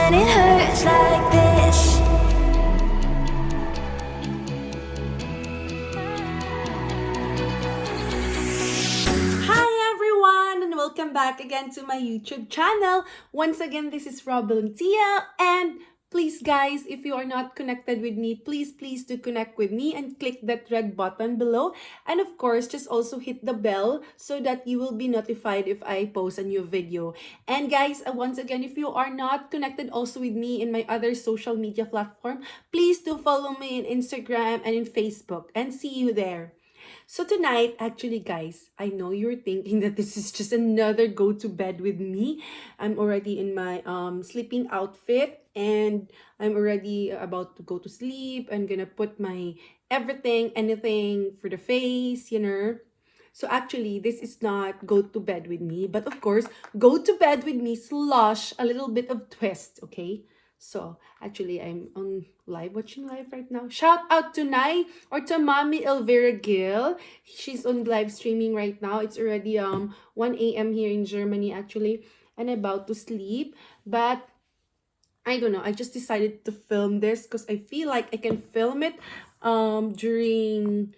when it hurts like this. Hi everyone and welcome back again to my YouTube channel. Once again, this is Robelyn Thiel, and please guys, if you are not connected with me, please do connect with me and click that red button below. And of course, just also hit the bell so that you will be notified if I post a new video. And guys, once again, if you are not connected also with me in my other social media platform, please do follow me in Instagram and in Facebook, and see you there. So tonight, actually guys, I know you're thinking that this is just another go to bed with me. I'm already in my sleeping outfit and I'm already about to go to sleep. I'm gonna put my anything for the face, you know. So actually, this is not go to bed with me, but of course, go to bed with me slash a little bit of twist, okay? So actually, I'm on watching live right now. Shout out to Nai or to Mommy Elvira Gill. She's on live streaming right now. It's already 1 a.m. here in Germany actually, and about to sleep. But I don't know. I just decided to film this because I feel like I can film it during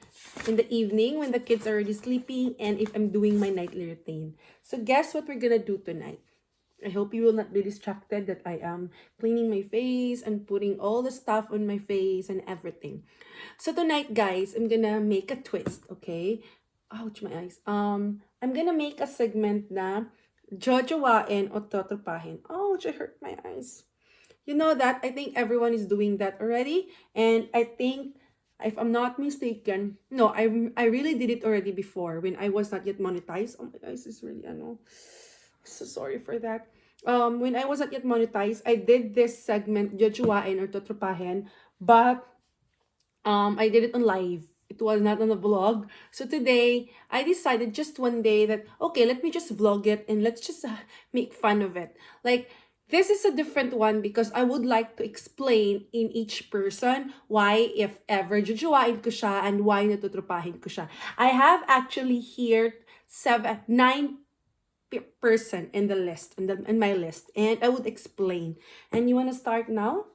in the evening when the kids are already sleeping and if I'm doing my nightly routine. So guess what we're gonna do tonight? I hope you will not be distracted that I am cleaning my face and putting all the stuff on my face and everything. So tonight, guys, I'm gonna make a twist, okay? Ouch, my eyes. I'm gonna make a segment na jojowain o totropahin. Ouch, I hurt my eyes. You know that? I think everyone is doing that already. And I think, if I'm not mistaken, no, I really did it already before when I was not yet monetized. Oh my guys, it's really, so sorry for that. When I was not yet monetized, I did this segment, Jojowain or Totropahin, but I did it on live. It was not on a vlog. So today, I decided just one day that, okay, let me just vlog it and let's just make fun of it. Like, this is a different one because I would like to explain in each person why, if ever, jojowain ko siya and why natutropahin ko siya. I have actually here 9 person in the list, in my list, and I would explain. And you want to start now?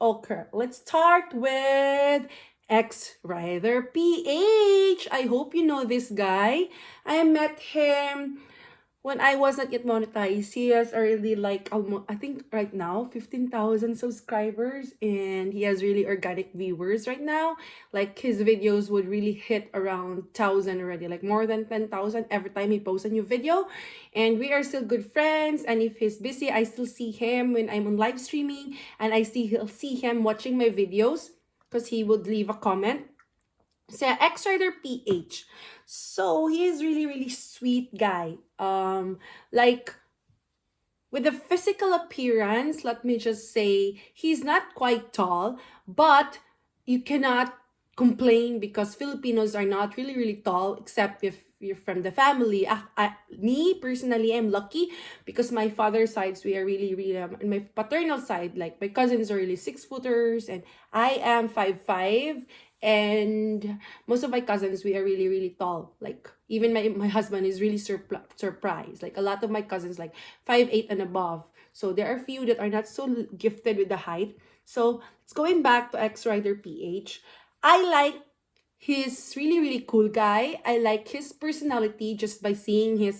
Okay, let's start with X Rider PH. I hope you know this guy. I met him when I was not yet monetized. He has already like almost, I think right now 15,000 subscribers, and he has really organic viewers right now. Like his videos would really hit around 1,000 already, like more than 10,000 every time he posts a new video. And we are still good friends, and if he's busy, I still see him when I'm on live streaming, and he'll see him watching my videos because he would leave a comment. So X Rider PH. So he is really sweet guy. Like with the physical appearance, let me just say he's not quite tall, but you cannot complain because Filipinos are not really tall except if you're from the family. Me personally, I'm lucky because my father's sides, we are really and my paternal side, like my cousins are really 6-footers and I am 5'5", and most of my cousins, we are really tall. Like even my husband is really surprised. Like a lot of my cousins like 5'8" and above. So there are few that are not so gifted with the height. So it's going back to X Rider PH. I like he's really cool guy. I like his personality just by seeing his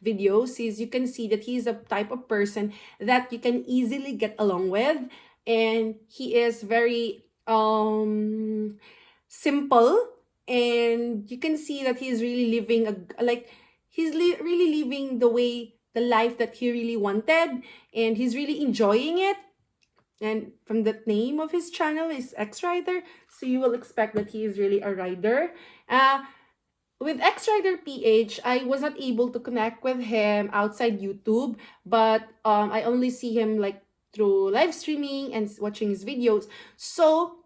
videos. You can see that he's a type of person that you can easily get along with, and he is very simple, and you can see that he's really living really living the life that he really wanted, and he's really enjoying it. And from the name of his channel is X Rider, so you will expect that he is really a rider. With X Rider PH, I was not able to connect with him outside YouTube, but I only see him like through live streaming and watching his videos. So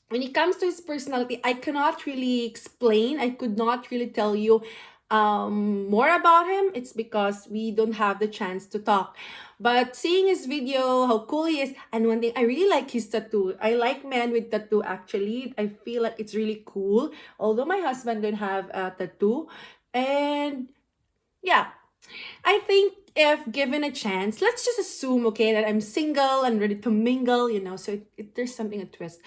when it comes to his personality, I cannot really explain. I could not really tell you more about him. It's because we don't have the chance to talk. But seeing his video, how cool he is, and one thing, I really like his tattoo. I like men with tattoo actually. I feel like it's really cool. Although my husband don't have a tattoo. And yeah, I think if given a chance, let's just assume, okay, that I'm single and ready to mingle, so there's something a twist.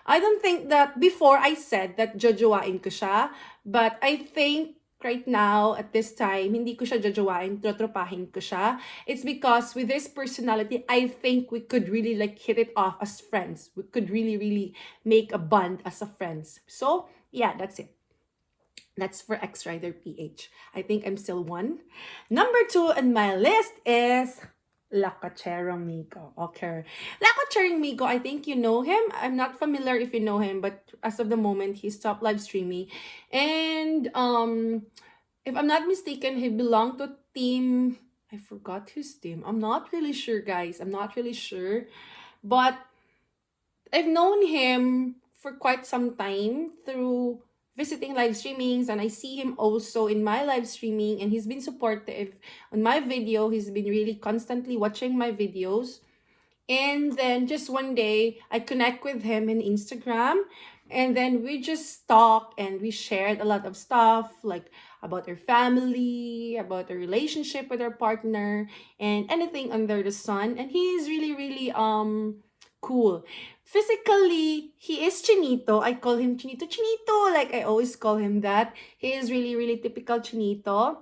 I don't think that before I said that jojowain ko siya, but I think right now at this time hindi ko siya jojowain, trotropahin ko siya. It's because with this personality, I think we could really like hit it off as friends. We could really really make a bond as a friends. So, yeah, that's it. That's for X Rider PH. I think I'm still one. Number 2 on my list is Lakacherong Miko. Okay. Lakacherong Miko, I think you know him. I'm not familiar if you know him, but as of the moment, he stopped live streaming. And if I'm not mistaken, he belonged to team. I forgot his team. I'm not really sure, guys. I'm not really sure. But I've known him for quite some time through visiting live streamings, and I see him also in my live streaming, and he's been supportive on my video. He's been really constantly watching my videos. And then just one day I connect with him in Instagram, and then we just talk and we shared a lot of stuff like about our family, about our relationship with our partner, and anything under the sun. And he is really really cool. Physically, he is Chinito. I call him Chinito. Chinito, like I always call him that. He is really, really typical Chinito.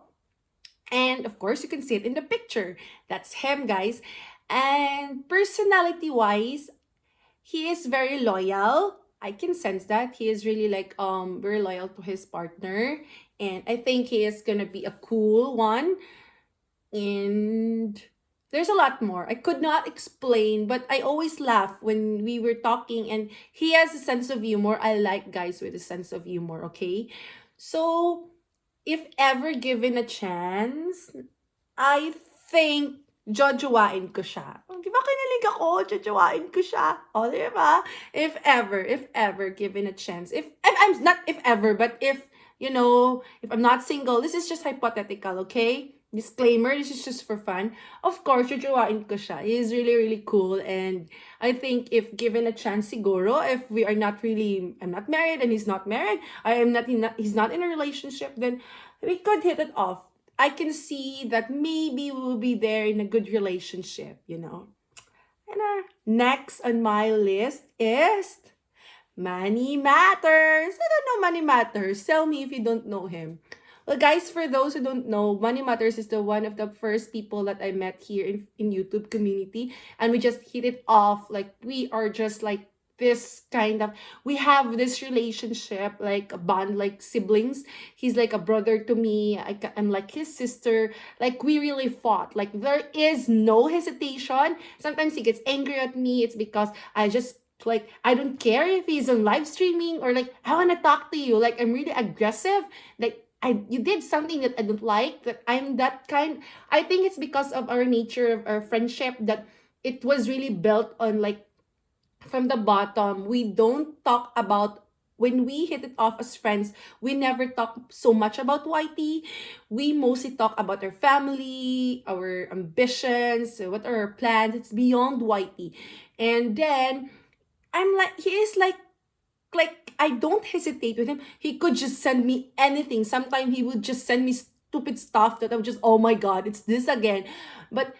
And of course, you can see it in the picture. That's him, guys. And personality-wise, he is very loyal. I can sense that. He is really like very loyal to his partner. And I think he is gonna be a cool one. And there's a lot more. I could not explain, but I always laugh when we were talking, and he has a sense of humor. I like guys with a sense of humor, okay? So, if ever given a chance, I think jojowain ko siya. Oh, di ba kinilig ako? Jojowain ko siya. O, di ba? If ever given a chance. If I'm not if ever, but if, if I'm not single, this is just hypothetical, okay? Disclaimer, this is just for fun. Of course, jojowain ko siya. He is really, really cool. And I think if given a chance, siguro, if we are not really, I'm not married and he's not married, he's not in a relationship, then we could hit it off. I can see that maybe we'll be there in a good relationship. And next on my list is Money Matters. I don't know Money Matters. Tell me if you don't know him. Well, guys, for those who don't know, Money Matters is the one of the first people that I met here in YouTube community, and we just hit it off. Like, we are just like this kind of, we have this relationship, like a bond, like siblings. He's like a brother to me. I'm like his sister. Like, we really fought. Like, there is no hesitation. Sometimes he gets angry at me. It's because I just like, I don't care if he's on live streaming or like, I want to talk to you. Like, I'm really aggressive. Like, you did something that I don't like, that I'm that kind. I think it's because of our nature of our friendship that it was really built on like from the bottom. We don't talk about, when we hit it off as friends, we never talk so much about YT. We mostly talk about our family, our ambitions, what are our plans. It's beyond YT. And then I'm like, he is like I don't hesitate with him. He could just send me anything. Sometimes he would just send me stupid stuff that I'm just, oh my god, it's this again. But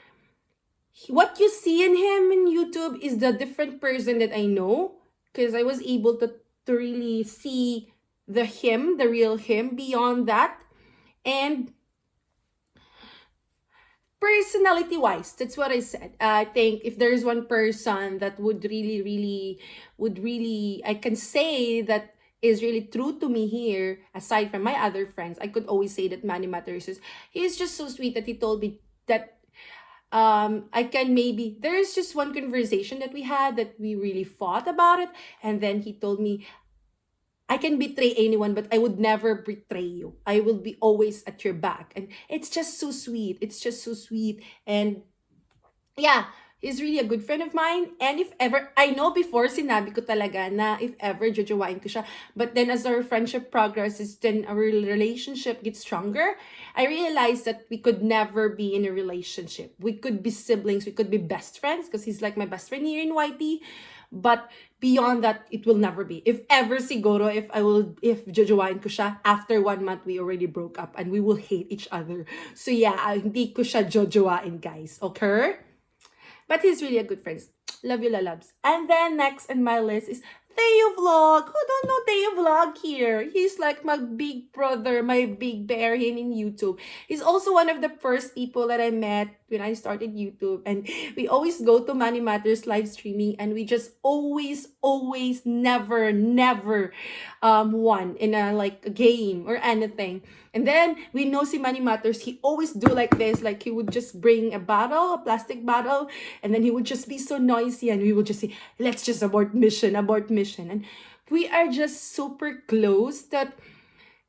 what you see in him in YouTube is the different person that I know, because I was able to really see the real him beyond that. And personality wise, that's what I said. I think if there's one person that would really I can say that is really true to me here, aside from my other friends, I could always say that Manny Matters is, he is just so sweet that he told me that I can maybe, there's just one conversation that we had that we really fought about it, and then he told me, I can betray anyone, but I would never betray you. I will be always at your back. And it's just so sweet. It's just so sweet. And yeah, He's really a good friend of mine. And if ever, I know before sinabi ko talaga na if ever jojowain ko siya. But then as our friendship progresses, then our relationship gets stronger. I realized that we could never be in a relationship. We could be siblings. We could be best friends because he's like my best friend here in YT. But beyond that, it will never be. If ever siguro, if jojowain ko siya, after 1 month, we already broke up and we will hate each other. So yeah, hindi ko siya jojowain, guys. Okay? But he's really a good friend. Love you, lalabs. And then next on my list is YouVlog. Who don't know YouVlog here? He's like my big brother, my big bear here in YouTube. He's also one of the first people that I met when I started YouTube. And we always go to Money Matters live streaming, and we just always, never won in a game or anything. And then we know si Money Matters, he always do like this, like he would just bring a plastic bottle, and then he would just be so noisy, and we would just say, let's just abort mission. And we are just super close that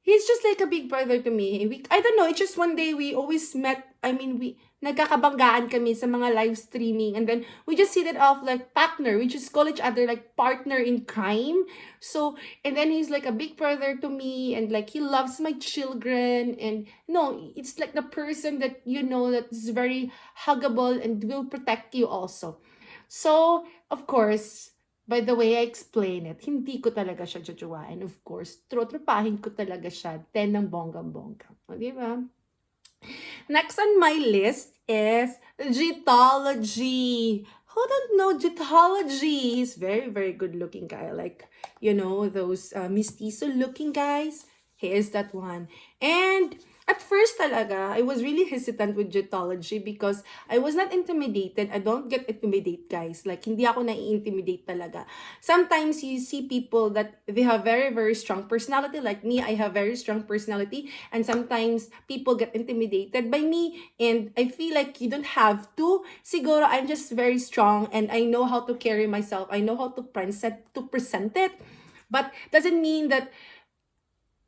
he's just like a big brother to me. I don't know, it's just one day we always met. We nagkakabanggaan kami sa mga live streaming, and then we just hit it off like partner. We just call each other like partner in crime. So, and then he's like a big brother to me, and like he loves my children, and no, it's like the person that that is very huggable and will protect you also. So, of course, by the way I explain it, hindi ko talaga siya jojowain. Of course, trotropahin ko talaga siya. 10 ng bonggang-bongga. O, di ba? Next on my list is Ethology. Who don't know Ethology? He's very, very good looking guy. Like, those mistizo looking guys. He is that one. And at first talaga, I was really hesitant with Ethology because I was not intimidated. I don't get intimidated, guys. Like, hindi ako nai-intimidate talaga. Sometimes you see people that they have very, very strong personality. Like me, I have very strong personality. And sometimes people get intimidated by me. And I feel like you don't have to. Siguro, I'm just very strong and I know how to carry myself. I know how to present it. But doesn't mean that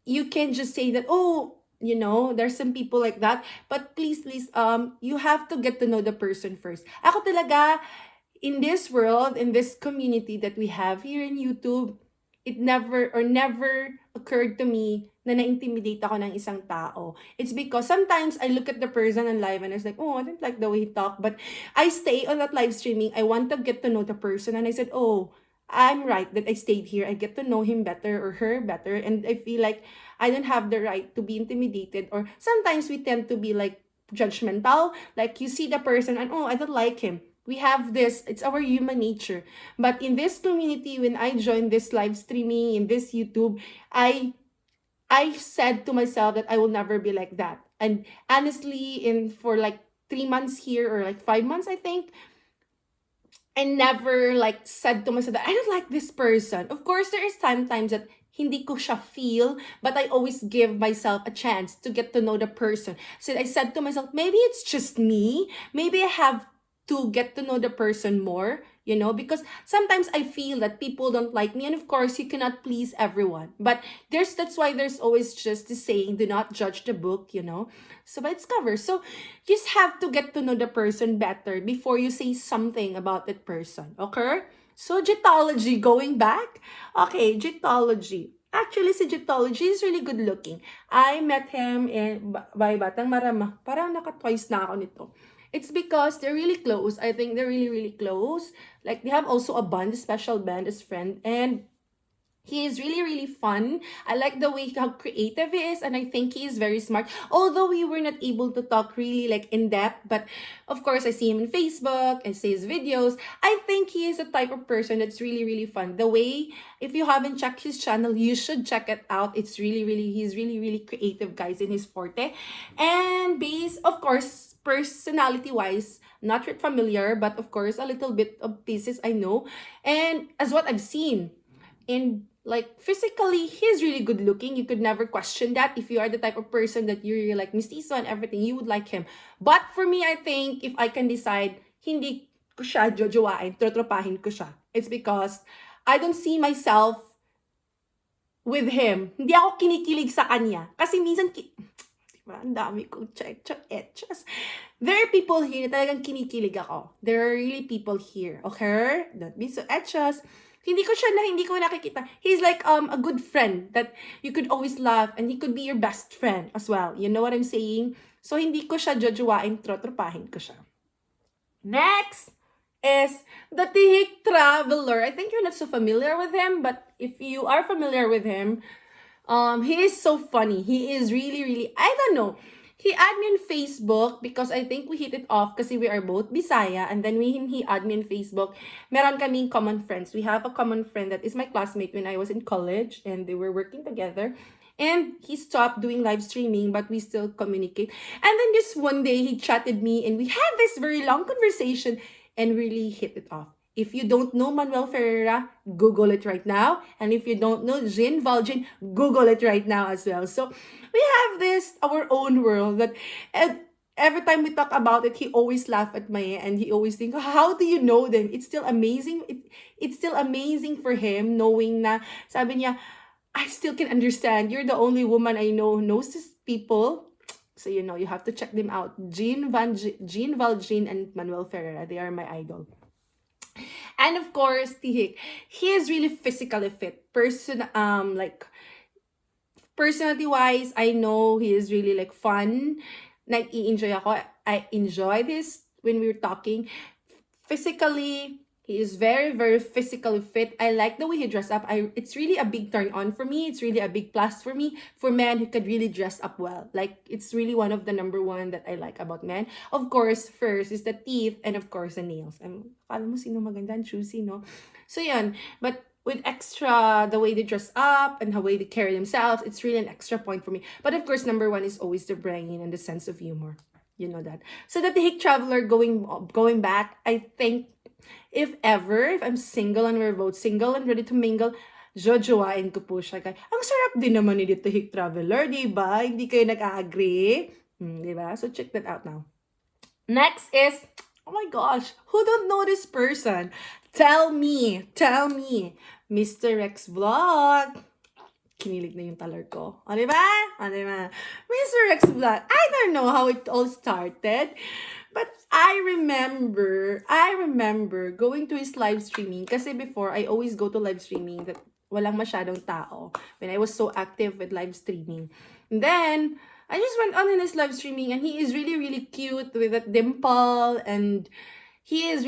you can just say that, oh, there's some people like that. But please, you have to get to know the person first. Ako talaga, in this world, in this community that we have here in YouTube, it never occurred to me na na-intimidate ako ng isang tao. It's because sometimes I look at the person on live and I was like, oh, I don't like the way he talk. But I stay on that live streaming. I want to get to know the person. And I said, oh, I'm right that I stayed here. I get to know him better or her better. And I feel like I don't have the right to be intimidated. Or sometimes we tend to be like judgmental. Like you see the person and, oh, I don't like him. We have this, it's our human nature. But in this community, when I joined this live streaming, in this YouTube, I said to myself that I will never be like that. And honestly, for like 3 months here or like 5 months, I think, I never like said to myself that I don't like this person. Of course, there is times that hindi ko siya feel, but I always give myself a chance to get to know the person. So I said to myself, maybe it's just me. Maybe I have to get to know the person more, because sometimes I feel that people don't like me. And of course, you cannot please everyone. But that's why there's always just the saying, do not judge the book, So by its cover. So you just have to get to know the person better before you say something about that person. Okay? So Ethology, going back. Okay, Ethology. Actually, si Ethology is really good looking. I met him by Batang Maremma. Parang naka-twice na ako nito. It's because they're really close. I think they're really, really close. Like, they have also a special band as friend. And he is really, really fun. I like the way how creative he is. And I think he is very smart. Although we were not able to talk really like in depth. But of course, I see him on Facebook. I see his videos. I think he is the type of person that's really, really fun. The way, if you haven't checked his channel, you should check it out. It's really, really, he's really, really creative, guys, in his forte. And of course, personality-wise, not yet familiar, but of course, a little bit of pieces I know. And as what I've seen, in like physically, he's really good looking. You could never question that. If you are the type of person that you're like mistizo and everything, you would like him. But for me, I think if I can decide, hindi ko siya jojowain, trotropahin ko siya. It's because I don't see myself with him. Hindi ako kinikilig sa kanya. Kasi minsan, diba, ang dami kong etchas. there are people here na talagang kinikilig ako. There are really people here, okay? Don't be so anxious. Hindi ko nakikita. He's like a good friend that you could always love, and he could be your best friend as well. You know what I'm saying? So, hindi ko siya jojowain, trotropahin ko siya. Next is the Tihik Traveler. I think you're not so familiar with him, but if you are familiar with him, he is so funny. He is really, really, I don't know. He add me on Facebook because I think we hit it off kasi we are both Bisaya, and then he add me on Facebook. Meron kaming common friends. We have a common friend that is my classmate when I was in college, and they were working together. And he stopped doing live streaming, but we still communicate. And then just one day, he chatted me, and we had this very long conversation and really hit it off. If you don't know Manuel Ferreira, Google it right now. And if you don't know Jean Valjean, Google it right now as well. So we have this, our own world that every time we talk about it, he always laugh at me, and he always think, how do you know them? It's still amazing. It's still amazing for him knowing na, sabi niya, I still can understand. You're the only woman I know who knows these people. So, you know, you have to check them out. Jean Valjean and Manuel Ferreira. They are my idol. And of course, Tihik. He is really physically fit. Personality-wise, I know he is really like fun. Nag-i-enjoy ako. I enjoy this when we were talking. Physically, he is very, very physically fit. I like the way he dressed up. It's really a big turn on for me. It's really a big plus for me. For men who could really dress up well. Like, it's really one of the number one that I like about men. Of course, first is the teeth, and of course, the nails. Alam mo sino maganda and choosy, no? So, yan. But with extra, the way they dress up and the way they carry themselves, it's really an extra point for me. But of course, number one is always the brain and the sense of humor. You know that. So the Tihik Traveler going back, I think, if I'm single and we're both single and ready to mingle, jojowain ko po siya. Ang sarap din naman ni Tihik Traveler, di ba? Hindi kayo nag-agree? Di ba? So check that out now. Next is, oh my gosh, who don't know this person? Tell me, Mr. Rex Vlog. Kinilig na yung talar ko. O, diba? Mr. Rex Vlog. I don't know how it all started, but I remember going to his live streaming kasi before, I always go to live streaming that walang masyadong tao when I was so active with live streaming. And then, I just went on in his live streaming, and he is really, really cute with that dimple, and his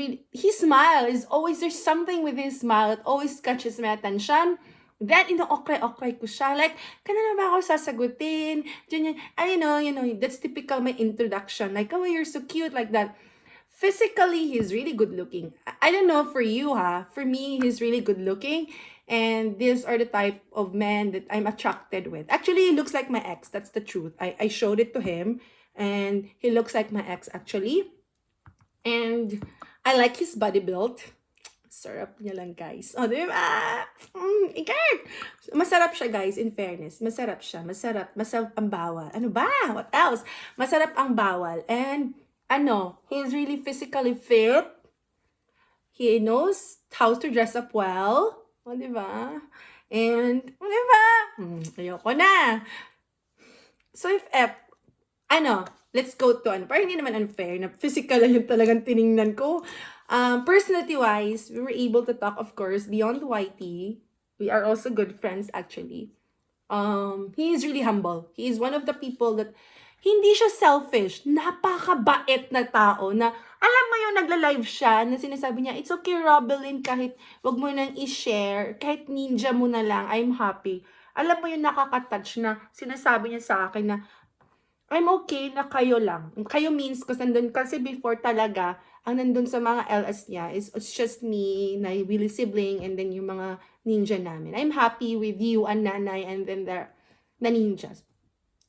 smile is always, there's something with his smile that always catches my attention. Then, ino-okray ko siya. Like, kanina ba ako sasagutin? Ganyan. You know, that's typical my introduction. Like, oh, you're so cute, like that. Physically, he's really good looking. I don't know for you, For me, he's really good looking. And these are the type of men that I'm attracted with. Actually, he looks like my ex. That's the truth. I showed it to him. And he looks like my ex, actually. And I like his body build. Sarap niya lang, guys. O, di ba? Masarap siya, guys, in fairness. Masarap siya. Masarap ang bawal. Ano ba? What else? Masarap ang bawal. And, he's really physically fit. He knows how to dress up well. O, di ba? And, o, di ba? Ayoko na. So, let's go to, parang hindi naman unfair na physical lang yung talagang tiningnan ko. Personality-wise, we were able to talk, of course, beyond YT. We are also good friends, actually. He is really humble. He is one of the people that hindi siya selfish. Napakabait na tao na, alam mo yung nagla-live siya na sinasabi niya, it's okay, Robelyn, kahit wag mo nang i-share, kahit ninja mo na lang, I'm happy. Alam mo yung nakaka-touch na sinasabi niya sa akin na, I'm okay na kayo lang. Kayo means, kasi before talaga, ang nandun sa mga LS niya is it's just me, na Willie sibling, and then yung mga ninja namin. I'm happy with you and Nanay, and then the ninjas.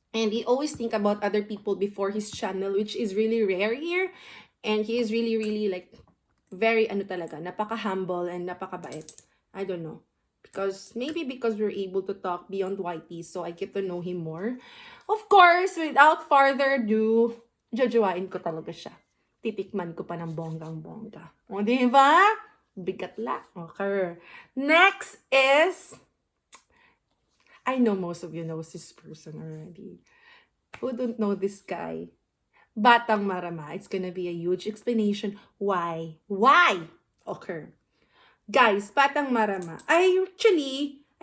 And he always think about other people before his channel, which is really rare here. And he is really, really like, very napaka-humble and napakabait. I don't know. Maybe because we're able to talk beyond YT, so I get to know him more. Of course, without further ado, jojowain ko talaga siya. Titikman ko pa ng bonggang-bongga. O, diba? Bigat la. Okay. Next is, I know most of you know this person already. Who don't know this guy? Batang Maremma. It's gonna be a huge explanation why. Why? Okay. Guys, Batang Maremma. I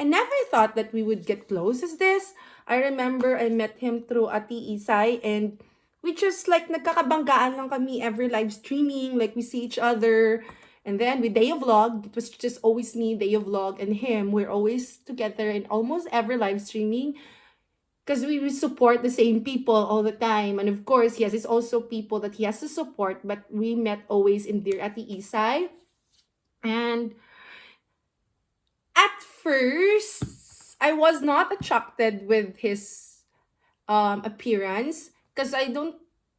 never thought that we would get close as this. I remember I met him through Ati Isay, and we just like nagkakabanggaan lang kami every live streaming. Like we see each other. And then with YouVlog, it was just always me, YouVlog, and him. We're always together in almost every live streaming because we support the same people all the time. And of course, yes, it's also people that he has to support, but we met always in Dear Ati Isay. And at first, I was not attracted with his appearance because I don't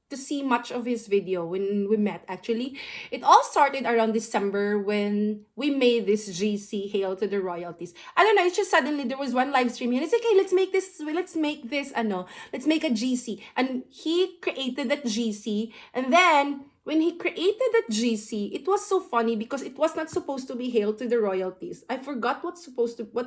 to see much of his video when we met. Actually, it all started around December when we made this GC Hail to the Royalties. I don't know, it's just suddenly there was one live stream and it's okay, let's make this let's make a GC. And he created that GC, and then when he created that GC, it was so funny because it was not supposed to be Hail to the Royalties. I forgot what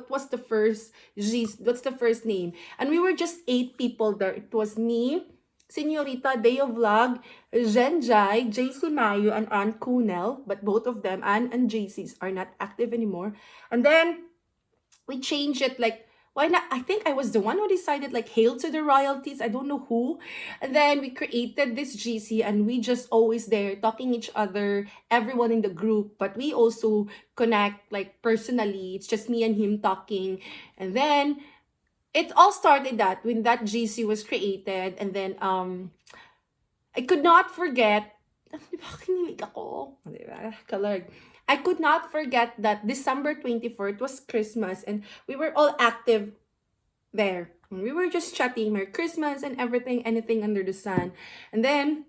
was the first GC, what's the first name. And we were just 8 people there. It was me, Senorita, YouVlog, Jenjai, JC Mayo, and Ann Kunel. But both of them, Ann and JC's, are not active anymore. And then we changed it like, why not? I think I was the one who decided like Hail to the Royalties. I don't know who. And then we created this GC and we just always there talking each other, everyone in the group. But we also connect like personally. It's just me and him talking. And then it all started that when that GC was created. And then I could not forget, I could not forget that December 24th was Christmas and we were all active there. And we were just chatting Merry Christmas and everything, anything under the sun. And then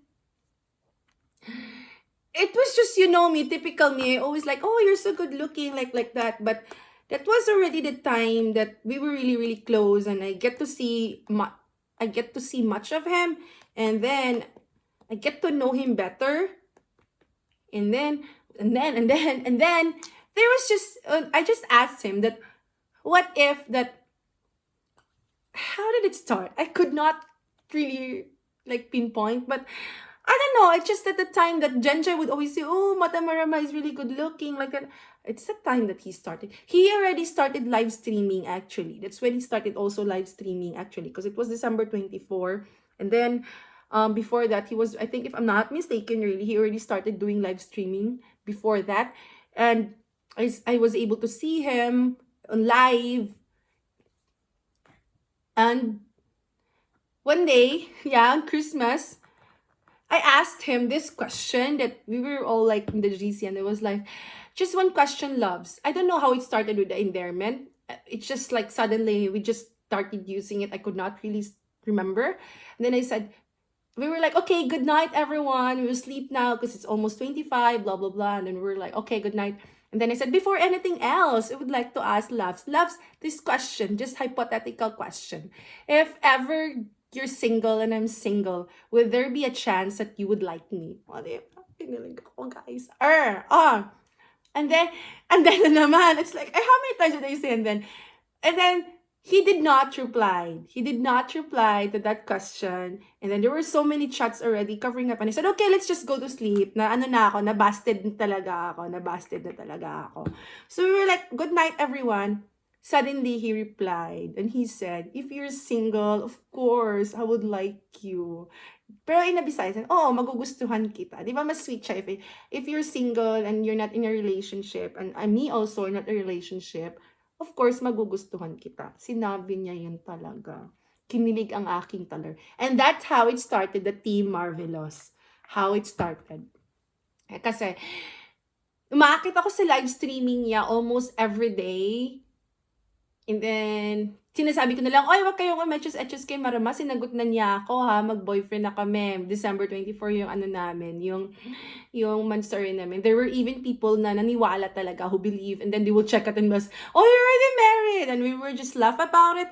it was just, you know me, typical me. I always like, oh, you're so good looking, like that. But that was already the time that we were really, really close, and I get to see much of him, and then I get to know him better, and then there was just I just asked him that, what if that? How did it start? I could not really like pinpoint, but I don't know. It's just at the time that Jenja would always say, "Oh, Mata Maremma is really good looking," like that. It's the time that he started. He already started live streaming, actually. That's when he started also live streaming, actually, because it was December 24. And then before that, he was, I think, if I'm not mistaken, really, he already started doing live streaming before that. And I was able to see him on live. And one day, yeah, on Christmas, I asked him this question that we were all like in the GC, and it was like, just one question, loves. I don't know how it started with the endearment. It's just like suddenly we just started using it. I could not really remember. And then I said, we were like, okay, good night, everyone. We will sleep now because it's almost 25, blah, blah, blah. And then we were like, okay, good night. And then I said, before anything else, I would like to ask Loves, this question, just hypothetical question. If ever you're single and I'm single, would there be a chance that you would like me? Pinilig ako, guys. And then naman, it's like, how many times did I say? And then he did not reply. He did not reply to that question. And then there were so many chats already covering up. And I said, okay, let's just go to sleep. Nabasted na talaga ako. So we were like, good night, everyone. Suddenly, he replied. And he said, if you're single, of course, I would like you. Pero in a Bisaya, magugustuhan kita. Di ba mas sweet siya if you're single and you're not in a relationship, and me also not a relationship, of course, magugustuhan kita. Sinabi niya yun talaga. Kinilig ang aking taler. And that's how it started, the Team Marvelous. How it started. Kasi, umakit ako sa live streaming niya almost every day. And then, sinasabi ko na lang, wag kayong matches kay Maremma. Sinagot na niya ako, ha. Mag-boyfriend na kami. December 24 yung namin, yung monster namin. There were even people na naniwala talaga who believe, and then they will check it and was, you're already married. And we were just laugh about it.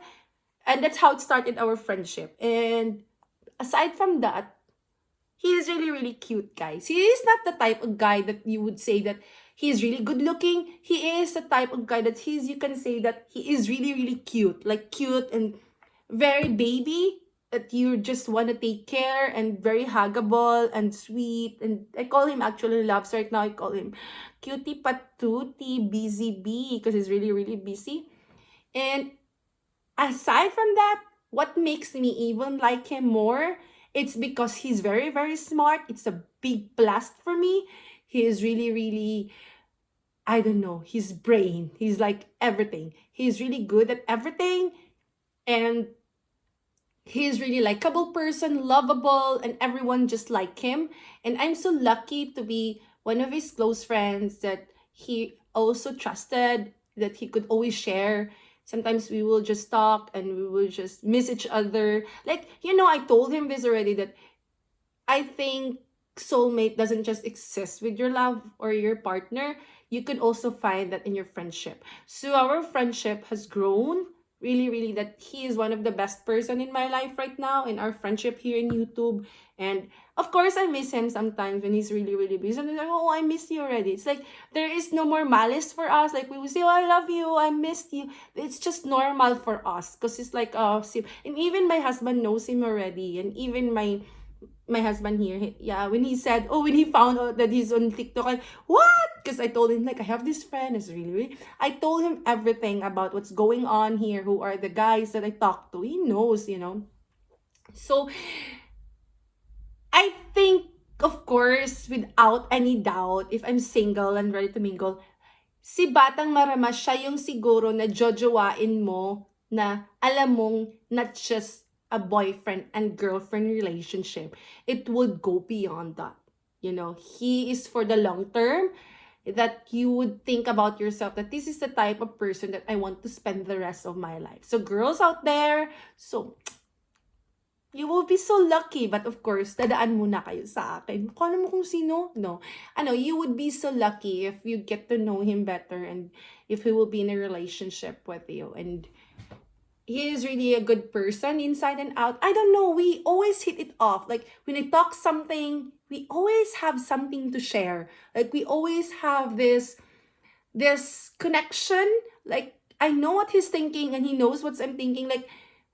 And that's how it started our friendship. And aside from that, he is really, really cute, guys. He is not the type of guy that you would say that he is really good looking. He is the type of guy that you can say that he is really, really cute. Like cute and very baby. that you just want to take care, and very huggable and sweet. And I call him actually loves right now. I call him cutie patootie busy bee because he's really really busy. And aside from that, what makes me even like him more, it's because he's very very smart. It's a big plus for me. He is really really, I don't know, his brain. He's like everything. He's really good at everything. And he's really likable person, lovable, and everyone just like him. And I'm so lucky to be one of his close friends that he also trusted, that he could always share. Sometimes we will just talk and we will just miss each other. Like, I told him this already, that I think soulmate doesn't just exist with your love or your partner. You could also find that in your friendship. So our friendship has grown really, really, that he is one of the best person in my life right now in our friendship here in YouTube. And of course, I miss him sometimes when he's really, really busy. And I'm like, oh, I miss you already. It's like there is no more malice for us. Like we will say, oh, I love you, I missed you. It's just normal for us because it's like, and even my husband knows him already. And even my husband here, when he said, when he found out that he's on TikTok, like, what? Because I told him, like, I have this friend, it's really, really, I told him everything about what's going on here, who are the guys that I talk to. He knows, So, I think, of course, without any doubt, if I'm single and ready to mingle, si Batang Maremma, siya yung siguro na jojowain mo na alam mong not just a boyfriend and girlfriend relationship. It would go beyond that. He is for the long term, that you would think about yourself that this is the type of person that I want to spend the rest of my life. So girls out there, so you will be so lucky. But of course, dadaan muna kayo sa akin. Kung alam mo kung sino? No. You would be so lucky if you get to know him better and if he will be in a relationship with you. And he is really a good person inside and out. I don't know, we always hit it off. Like when I talk something, we always have something to share. Like we always have this connection. Like I know what he's thinking and he knows what I'm thinking. Like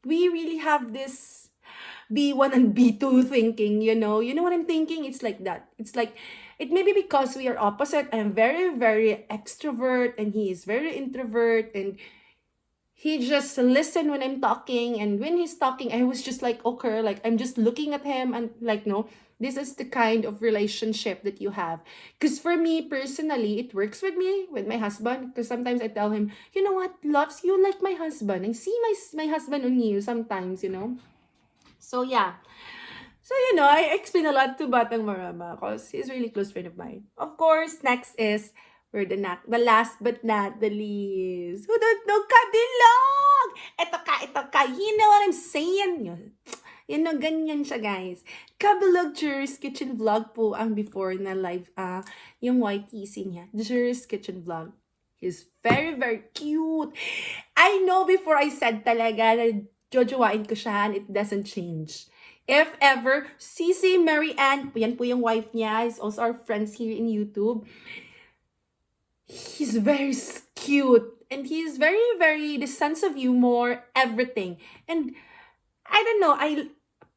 we really have this B1 and B2 thinking, you know what I'm thinking? It's like that. It's like, it may be because we are opposite. I'm very, very extrovert and he is very introvert, and he just listen when I'm talking, and when he's talking, I was just like, okay, like I'm just looking at him and like, no, this is the kind of relationship that you have. Because for me personally, it works with me, with my husband, because sometimes I tell him, you know what, loves you like my husband. I see my husband on you sometimes, So yeah. So, I explain a lot to Batang Maremma because he's really close friend of mine. Of course, next is, we're the last but not the least. Who don't know Kabilog? Ito ka. You know what I'm saying? Ganyan siya, guys. Kabilog Jur's Kitchen Vlog po ang before na live, yung YTC niya. Jur's Kitchen Vlog. He's very, very cute. I know before I said talaga na jojowain ko siya and it doesn't change. If ever, Cici Mary Ann, yan po yung wife niya, is also our friends here in YouTube. He's very cute. And he's very, very, the sense of humor, everything. And I don't know,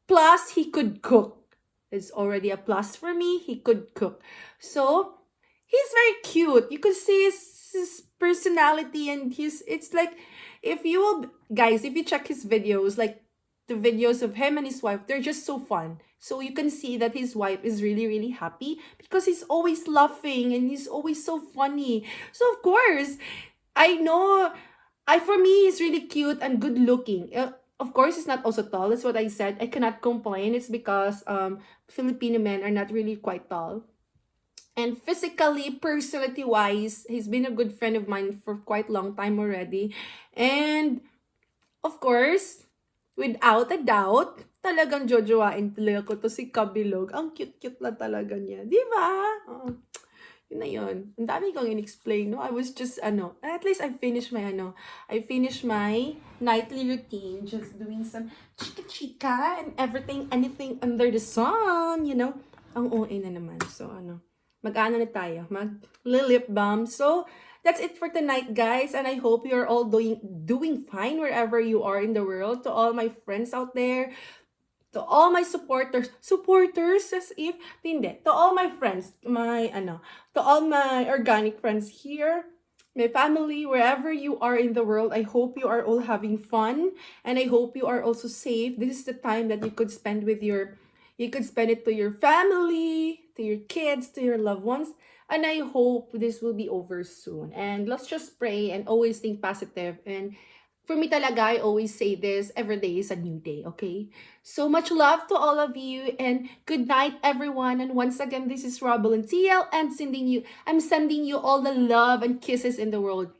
plus he could cook. It's already a plus for me. He could cook. So, he's very cute. You could see his personality, and it's like, if you check his videos, like, the videos of him and his wife, they're just so fun. So you can see that his wife is really, really happy because he's always laughing and he's always so funny. So of course, I know, for me, he's really cute and good looking. Of course, he's not also tall. That's what I said. I cannot complain. It's because Filipino men are not really quite tall. And physically, personality-wise, he's been a good friend of mine for quite a long time already. And of course, without a doubt, talagang jojowain talaga ko to si Kabilog. Ang cute-cute na talaga niya. Di ba? Yun na yun. Ang dami kong in-explain, no? I was just, at least I finished my nightly routine. Just doing some chika-chika and anything under the sun, Ang OA na naman. So, mag-ano na tayo? Mag-lip balm. So, that's it for tonight, guys, and I hope you're all doing fine wherever you are in the world. To all my friends out there, To all my supporters as if, hindi, to all my friends, to all my organic friends here, my family, wherever you are in the world, I hope you are all having fun and I hope you are also safe. This is the time that you could spend it to your family, to your kids, to your loved ones. And I hope this will be over soon. And let's just pray and always think positive. And for me talaga, I always say this, every day is a new day, okay? So much love to all of you and good night everyone. And once again, this is Robelyn Thiel and I'm sending you all the love and kisses in the world.